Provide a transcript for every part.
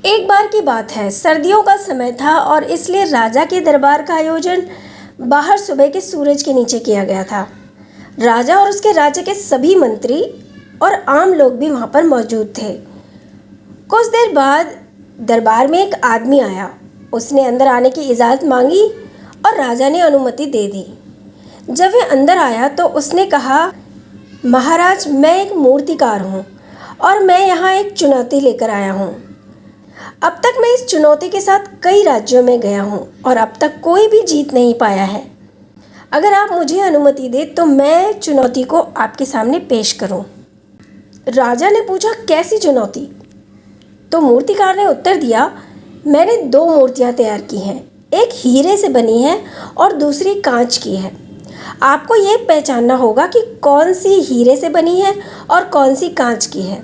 एक बार की बात है, सर्दियों का समय था और इसलिए राजा के दरबार का आयोजन बाहर सुबह के सूरज के नीचे किया गया था। राजा और उसके राज्य के सभी मंत्री और आम लोग भी वहाँ पर मौजूद थे। कुछ देर बाद दरबार में एक आदमी आया। उसने अंदर आने की इजाज़त मांगी और राजा ने अनुमति दे दी। जब वह अंदर आया तो उसने कहा, महाराज, मैं एक मूर्तिकार हूँ और मैं यहाँ एक चुनौती लेकर आया हूँ। अब तक मैं इस चुनौती के साथ कई राज्यों में गया हूँ और अब तक कोई भी जीत नहीं पाया है। अगर आप मुझे अनुमति दें तो मैं चुनौती को आपके सामने पेश करूँ। राजा ने पूछा, कैसी चुनौती? तो मूर्तिकार ने उत्तर दिया, मैंने 2 मूर्तियाँ तैयार की हैं। एक हीरे से बनी है और दूसरी कांच की है। आपको ये पहचानना होगा कि कौन सी हीरे से बनी है और कौन सी कांच की है।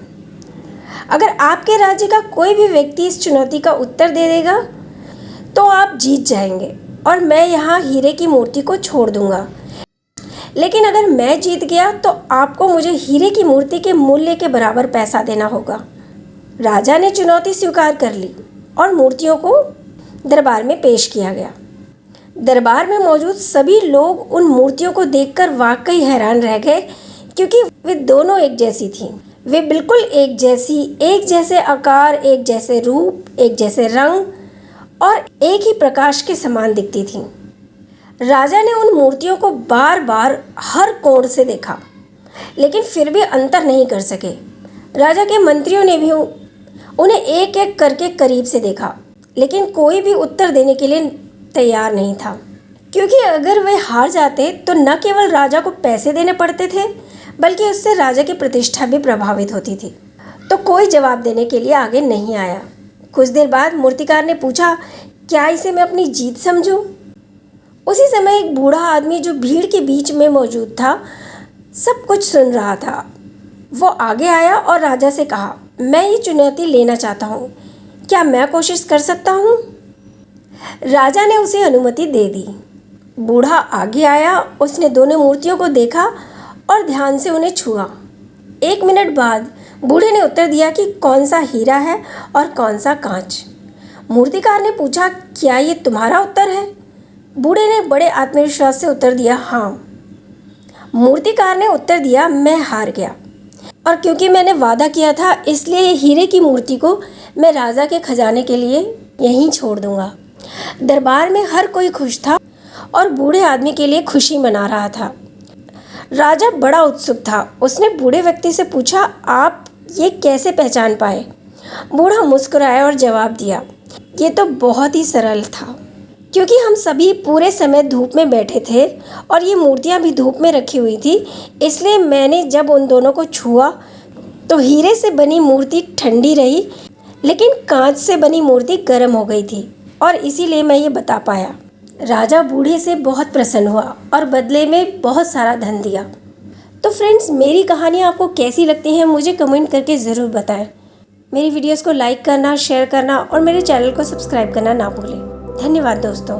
अगर आपके राज्य का कोई भी व्यक्ति इस चुनौती का उत्तर दे देगा तो आप जीत जाएंगे और मैं यहाँ हीरे की मूर्ति को छोड़ दूँगा। लेकिन अगर मैं जीत गया तो आपको मुझे हीरे की मूर्ति के मूल्य के बराबर पैसा देना होगा। राजा ने चुनौती स्वीकार कर ली और मूर्तियों को दरबार में पेश किया गया। दरबार में मौजूद सभी लोग उन मूर्तियों को देखकर वाकई हैरान रह गए, क्योंकि वे दोनों एक जैसी थीं। वे बिल्कुल एक जैसे आकार, एक जैसे रूप, एक जैसे रंग और एक ही प्रकाश के समान दिखती थीं। राजा ने उन मूर्तियों को बार बार हर कोण से देखा, लेकिन फिर भी अंतर नहीं कर सके। राजा के मंत्रियों ने भी उन्हें एक एक करके करीब से देखा, लेकिन कोई भी उत्तर देने के लिए तैयार नहीं था, क्योंकि अगर वे हार जाते तो न केवल राजा को पैसे देने पड़ते थे, बल्कि उससे राजा की प्रतिष्ठा भी प्रभावित होती थी। तो कोई जवाब देने के लिए आगे नहीं आया। कुछ देर बाद मूर्तिकार ने पूछा, क्या इसे मैं अपनी जीत समझूं? उसी समय एक बूढ़ा आदमी जो भीड़ के बीच में मौजूद था, सब कुछ सुन रहा था। वो आगे आया और राजा से कहा, मैं ये चुनौती लेना चाहता हूँ, क्या मैं कोशिश कर सकता हूँ? राजा ने उसे अनुमति दे दी। बूढ़ा आगे आया, उसने दोनों मूर्तियों को देखा और ध्यान से उन्हें छुआ। 1 मिनट बाद बूढ़े ने उत्तर दिया कि कौन सा हीरा है और कौन सा कांच। मूर्तिकार ने पूछा, क्या ये तुम्हारा उत्तर है? बूढ़े ने बड़े आत्मविश्वास से उत्तर दिया, हाँ। मूर्तिकार ने उत्तर दिया, मैं हार गया और क्योंकि मैंने वादा किया था, इसलिए हीरे की मूर्ति को मैं राजा के खजाने के लिए यहीं छोड़ दूंगा। दरबार में हर कोई खुश था और बूढ़े आदमी के लिए खुशी मना रहा था। राजा बड़ा उत्सुक था। उसने बूढ़े व्यक्ति से पूछा, आप ये कैसे पहचान पाए? बूढ़ा मुस्कुराया और जवाब दिया, ये तो बहुत ही सरल था, क्योंकि हम सभी पूरे समय धूप में बैठे थे और ये मूर्तियाँ भी धूप में रखी हुई थी, इसलिए मैंने जब उन दोनों को छुआ तो हीरे से बनी मूर्ति ठंडी रही, लेकिन कांच से बनी मूर्ति गर्म हो गई थी और इसीलिए मैं ये बता पाया। राजा बूढ़े से बहुत प्रसन्न हुआ और बदले में बहुत सारा धन दिया। तो फ्रेंड्स, मेरी कहानी आपको कैसी लगती है मुझे कमेंट करके ज़रूर बताएं। मेरी वीडियोस को लाइक करना, शेयर करना और मेरे चैनल को सब्सक्राइब करना ना भूलें। धन्यवाद दोस्तों।